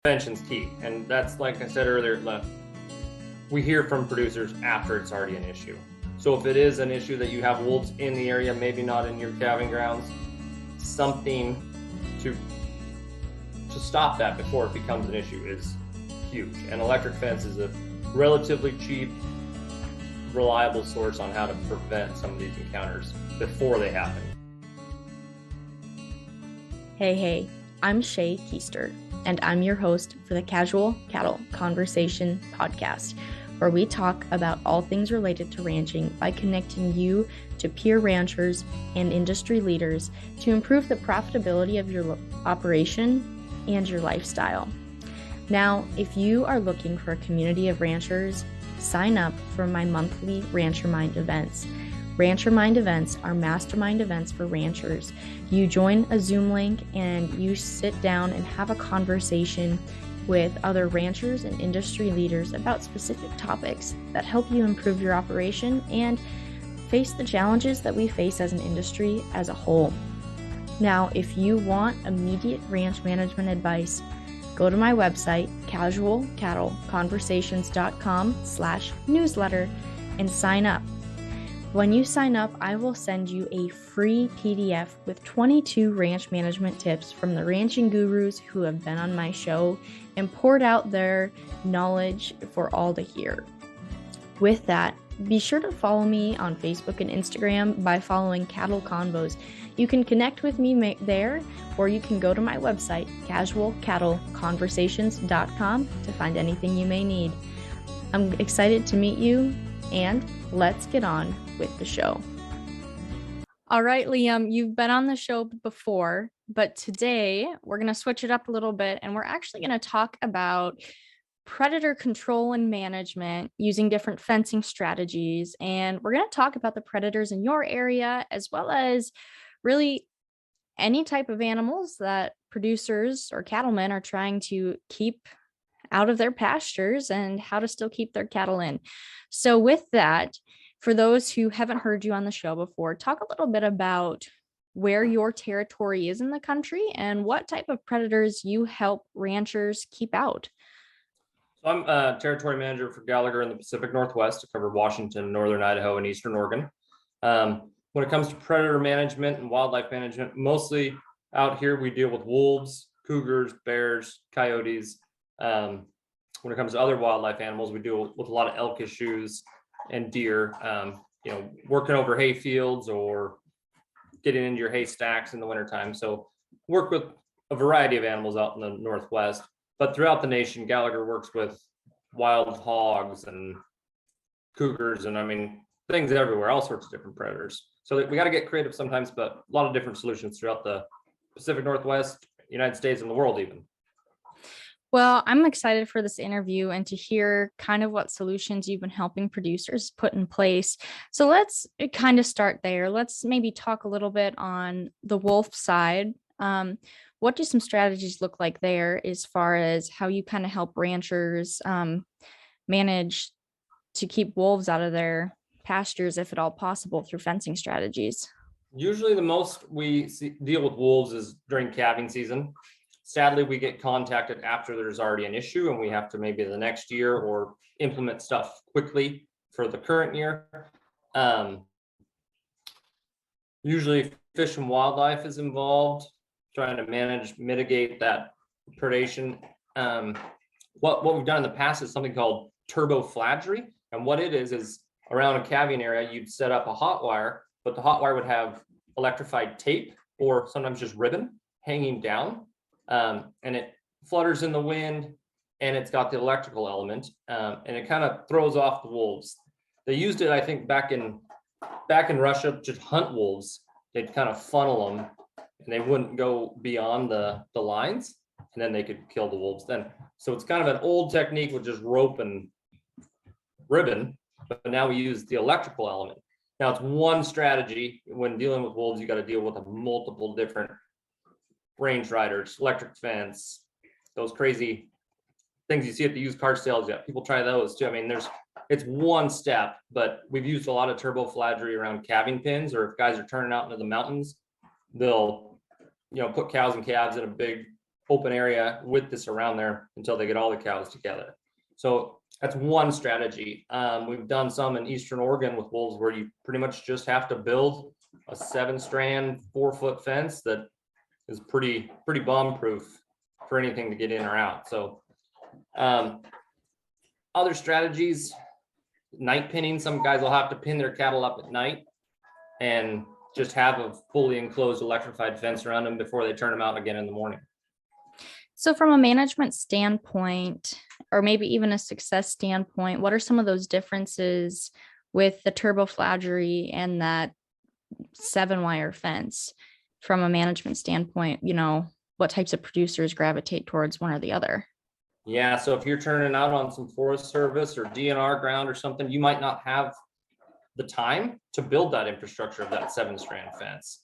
Prevention's key, and that's, like I said earlier, we hear from producers after it's already an issue. So if it is an issue that you have wolves in the area, maybe not in your calving grounds, something to stop that before it becomes an issue is huge. And electric fence is a relatively cheap, reliable source on how to prevent some of these encounters before they happen. Hey, I'm Shay Koester, and I'm your host for the Casual Cattle Conversation podcast, where we talk about all things related to ranching by connecting you to peer ranchers and industry leaders to improve the profitability of your operation and your lifestyle. Now, if you are looking for a community of ranchers, sign up for my monthly Rancher Mind events. Rancher Mind events are mastermind events for ranchers. You join a Zoom link and you sit down and have a conversation with other ranchers and industry leaders about specific topics that help you improve your operation and face the challenges that we face as an industry as a whole. Now, if you want immediate ranch management advice, go to my website, casualcattleconversations.com/newsletter, and sign up. When you sign up, I will send you a free PDF with 22 ranch management tips from the ranching gurus who have been on my show and poured out their knowledge for all to hear. With that, be sure to follow me on Facebook and Instagram by following Cattle Convos. You can connect with me there, or you can go to my website, casualcattleconversations.com, to find anything you may need. I'm excited to meet you, and let's get on with the show. All right, Liam, you've been on the show before, but today we're going to switch it up a little bit, and we're actually going to talk about predator control and management using different fencing strategies. And we're going to talk about the predators in your area, as well as really any type of animals that producers or cattlemen are trying to keep out of their pastures and how to still keep their cattle in. So with that, for those who haven't heard you on the show before, talk a little bit about where your territory is in the country and what type of predators you help ranchers keep out. So I'm a territory manager for Gallagher in the Pacific Northwest to cover Washington, Northern Idaho, and Eastern Oregon. When it comes to predator management and wildlife management, mostly out here we deal with wolves, cougars, bears, coyotes. When it comes to other wildlife animals, we deal with a lot of elk issues and deer, working over hay fields or getting into your hay stacks in the wintertime. So work with a variety of animals out in the Northwest, but throughout the nation, Gallagher works with wild hogs and cougars and things everywhere, all sorts of different predators. So we got to get creative sometimes, but a lot of different solutions throughout the Pacific Northwest, United States, and the world even. Well, I'm excited for this interview and to hear kind of what solutions you've been helping producers put in place. So let's kind of start there. Let's maybe talk a little bit on the wolf side. What do some strategies look like there as far as how you kind of help ranchers manage to keep wolves out of their pastures, if at all possible, through fencing strategies? Usually the most we deal with wolves is during calving season. Sadly, we get contacted after there's already an issue and we have to maybe the next year or implement stuff quickly for the current year. Usually Fish and Wildlife is involved, trying to mitigate that predation. What we've done in the past is something called turbo fladgery. And what it is around a calving area, you'd set up a hot wire, but the hot wire would have electrified tape or sometimes just ribbon hanging down. And it flutters in the wind and it's got the electrical element, and it kind of throws off the wolves. They used it, I think, back in Russia to hunt wolves. They'd kind of funnel them and they wouldn't go beyond the lines, and then they could kill the wolves then. So it's kind of an old technique with just rope and ribbon, but now we use the electrical element. Now it's one strategy. When dealing with wolves, you got to deal with multiple different range riders, electric fence, those crazy things you see at the used car sales. Yeah, people try those too. It's one step, but we've used a lot of turbo fladgery around calving pins, or if guys are turning out into the mountains, they'll put cows and calves in a big open area with this around there until they get all the cows together. So that's one strategy. We've done some in Eastern Oregon with wolves where you pretty much just have to build a 7-strand, 4-foot fence that is pretty bomb proof for anything to get in or out. So other strategies, night pinning. Some guys will have to pin their cattle up at night and just have a fully enclosed electrified fence around them before they turn them out again in the morning. So from a management standpoint, or maybe even a success standpoint, what are some of those differences with the turbo fladgery and that 7-wire fence from a management standpoint? What types of producers gravitate towards one or the other? Yeah, so if you're turning out on some Forest Service or DNR ground or something, you might not have the time to build that infrastructure of that 7-strand fence.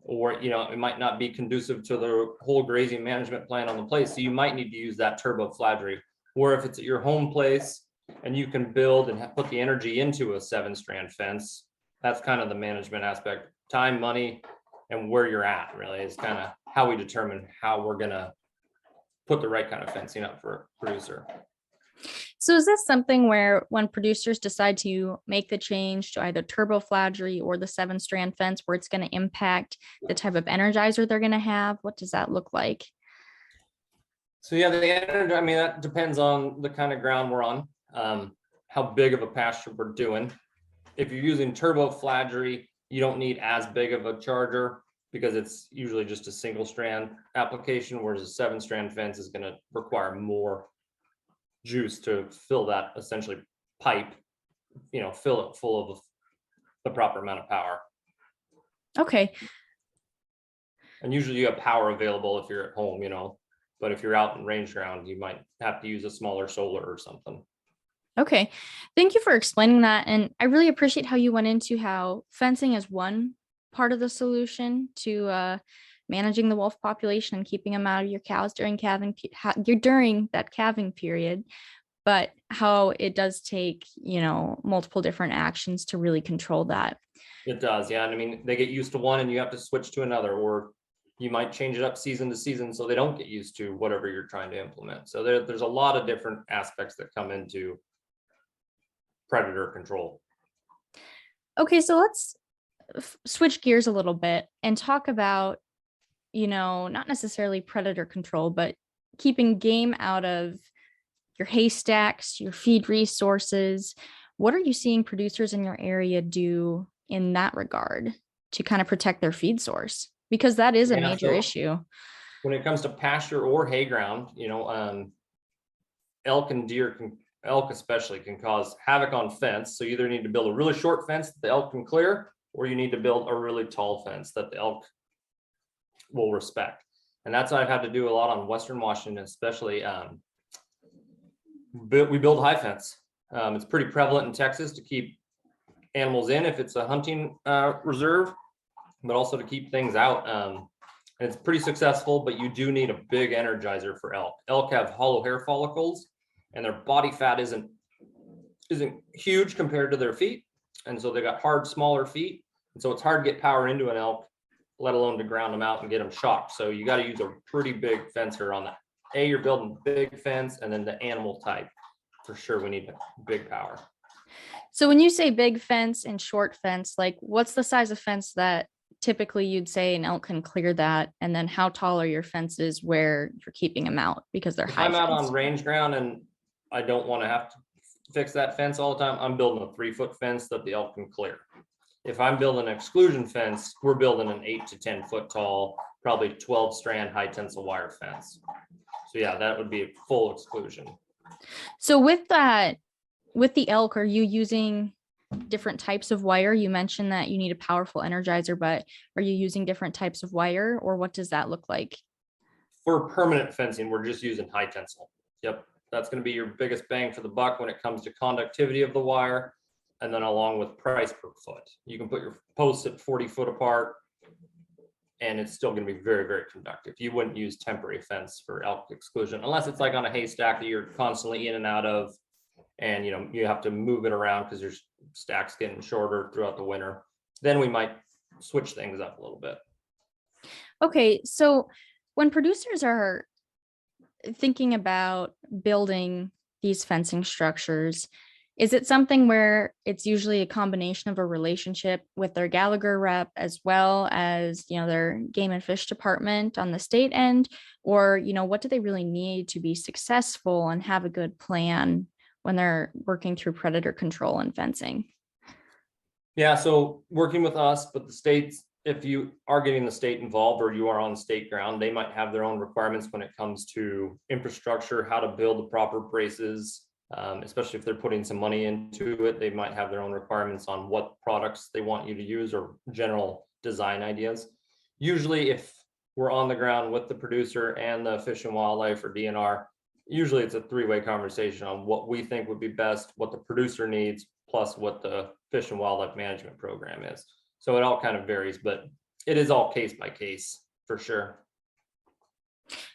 Or, it might not be conducive to the whole grazing management plan on the place. So you might need to use that turbo fladgery. Or if it's at your home place and you can build and put the energy into a 7-strand fence, that's kind of the management aspect. Time, money, and where you're at really is kind of how we determine how we're gonna put the right kind of fencing up for a producer. So is this something where when producers decide to make the change to either turbo fladgery or the 7-strand fence, where it's going to impact the type of energizer they're going to have? What does that look like? So yeah, the energy, that depends on the kind of ground we're on, how big of a pasture we're doing. If you're using turbo fladgery, you don't need as big of a charger because it's usually just a single strand application, whereas a 7-strand fence is going to require more juice to fill that essentially pipe, fill it full of the proper amount of power. Okay. And usually you have power available if you're at home, but if you're out in range ground, you might have to use a smaller solar or something. Okay. Thank you for explaining that. And I really appreciate how you went into how fencing is one part of the solution to managing the wolf population and keeping them out of your cows during during that calving period, but how it does take, multiple different actions to really control that. It does. Yeah. And they get used to one and you have to switch to another, or you might change it up season to season so they don't get used to whatever you're trying to implement. So there's a lot of different aspects that come into predator control. Okay. So let's switch gears a little bit and talk about, not necessarily predator control, but keeping game out of your haystacks, your feed resources. What are you seeing producers in your area do in that regard to kind of protect their feed source? Because that is a major issue. When it comes to pasture or hay ground, elk and deer elk especially can cause havoc on fence. So you either need to build a really short fence that the elk can clear, or you need to build a really tall fence that the elk will respect. And that's what I've had to do a lot on Western Washington, especially. We build high fence. It's pretty prevalent in Texas to keep animals in if it's a hunting reserve, but also to keep things out. And it's pretty successful, but you do need a big energizer for elk. Elk have hollow hair follicles and their body fat isn't huge compared to their feet. And so they got hard, smaller feet. And so it's hard to get power into an elk, let alone to ground them out and get them shocked. So you got to use a pretty big fencer on that. You're building big fence, and then the animal type, for sure, we need big power. So when you say big fence and short fence, like what's the size of fence that typically you'd say an elk can clear that? And then how tall are your fences where you're keeping them out because they're high? I'm out on range ground and I don't want to have to fix that fence all the time. I'm building a 3-foot fence that the elk can clear. If I'm building an exclusion fence, we're building an 8 to 10 foot tall, probably 12-strand high tensile wire fence. So yeah, that would be a full exclusion. So with that, with the elk, are you using different types of wire? You mentioned that you need a powerful energizer, but are you using different types of wire, or what does that look like? For permanent fencing, we're just using high tensile. Yep. That's going to be your biggest bang for the buck when it comes to conductivity of the wire, and then along with price per foot. You can put your posts at 40 foot apart, and it's still going to be very, very conductive. You wouldn't use temporary fence for elk exclusion unless it's like on a haystack that you're constantly in and out of, and you have to move it around because your stack's getting shorter throughout the winter. Then we might switch things up a little bit. Okay, so when producers are thinking about building these fencing structures, is it something where it's usually a combination of a relationship with their Gallagher rep as well as, their game and fish department on the state end? Or, what do they really need to be successful and have a good plan when they're working through predator control and fencing? Yeah, so working with us, but the states, if you are getting the state involved or you are on state ground, they might have their own requirements when it comes to infrastructure, how to build the proper braces, especially if they're putting some money into it. They might have their own requirements on what products they want you to use or general design ideas. Usually, if we're on the ground with the producer and the Fish and Wildlife or DNR, usually it's a three-way conversation on what we think would be best, what the producer needs, plus what the Fish and Wildlife Management Program is. So it all kind of varies, but it is all case by case for sure.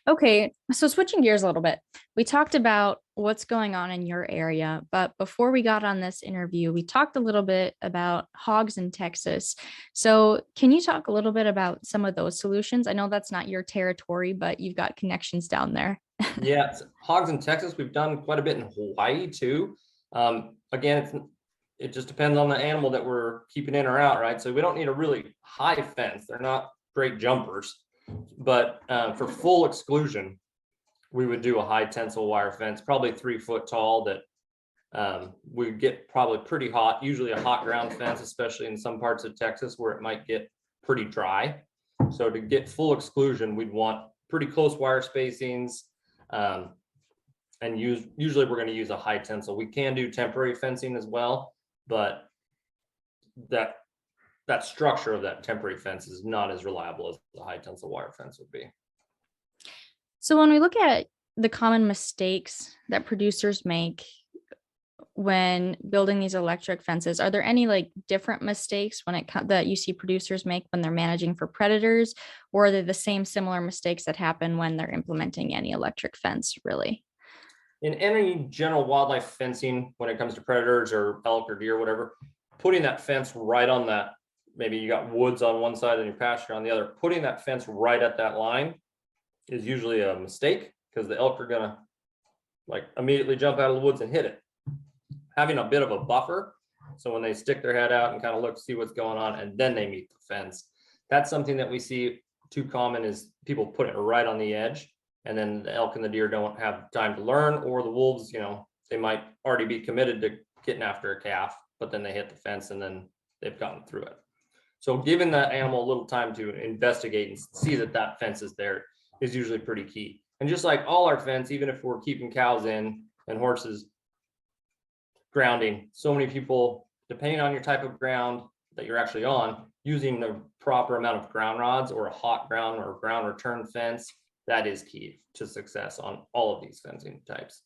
Okay, so switching gears a little bit, we talked about what's going on in your area, but before we got on this interview, we talked a little bit about hogs in Texas. So can you talk a little bit about some of those solutions? I know that's not your territory, but you've got connections down there. Yeah, hogs in Texas, we've done quite a bit in Hawaii too. Again, it just depends on the animal that we're keeping in or out, right? So we don't need a really high fence. They're not great jumpers, but for full exclusion, we would do a high tensile wire fence, probably 3 foot tall, that we get probably pretty hot, usually a hot ground fence, especially in some parts of Texas where it might get pretty dry. So to get full exclusion, we'd want pretty close wire spacings. And usually we're going to use a high tensile. We can do temporary fencing as well, but that structure of that temporary fence is not as reliable as the high tensile wire fence would be. So when we look at the common mistakes that producers make when building these electric fences, are there any different mistakes that you see producers make when they're managing for predators, or are they the same similar mistakes that happen when they're implementing any electric fence really? In any general wildlife fencing, when it comes to predators or elk or deer, whatever, putting that fence right on that, maybe you got woods on one side and your pasture on the other, putting that fence right at that line is usually a mistake because the elk are gonna immediately jump out of the woods and hit it. Having a bit of a buffer, so when they stick their head out and kind of look, see what's going on, and then they meet the fence. That's something that we see too common, is people put it right on the edge, and then the elk and the deer don't have time to learn, or the wolves, they might already be committed to getting after a calf, but then they hit the fence and then they've gotten through it. So giving that animal a little time to investigate and see that that fence is there is usually pretty key. And just like all our fence, even if we're keeping cows in and horses, grounding, so many people, depending on your type of ground that you're actually on, using the proper amount of ground rods or a hot ground or ground return fence, that is key to success on all of these fencing types.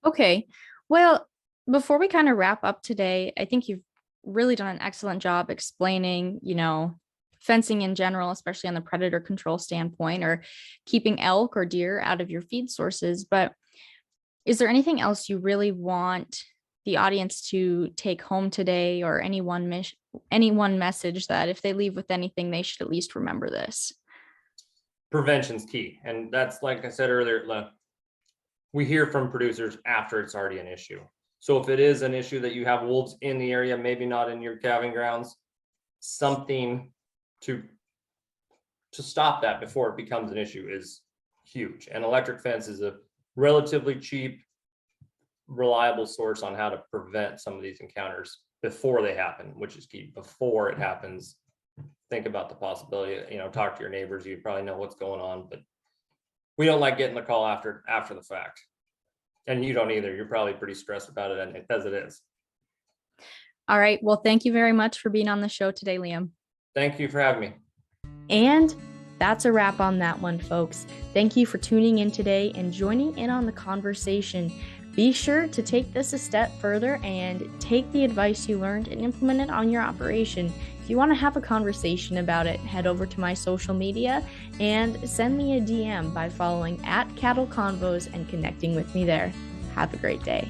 Okay, well, before we kind of wrap up today, I think you've really done an excellent job explaining, fencing in general, especially on the predator control standpoint, or keeping elk or deer out of your feed sources. But is there anything else you really want the audience to take home today, or any one message that if they leave with anything, they should at least remember this? Prevention's key. And that's, like I said earlier, we hear from producers after it's already an issue. So if it is an issue that you have wolves in the area, maybe not in your calving grounds, something to stop that before it becomes an issue is huge. And electric fence is a relatively cheap, reliable source on how to prevent some of these encounters before they happen, which is key. Before it happens, think about the possibility, talk to your neighbors. You probably know what's going on, but we don't like getting the call after the fact. And you don't either. You're probably pretty stressed about it as it is. All right. Well, thank you very much for being on the show today, Liam. Thank you for having me. And that's a wrap on that one, folks. Thank you for tuning in today and joining in on the conversation. Be sure to take this a step further and take the advice you learned and implement it on your operation. If you want to have a conversation about it, head over to my social media and send me a DM by following @CattleConvos and connecting with me there. Have a great day.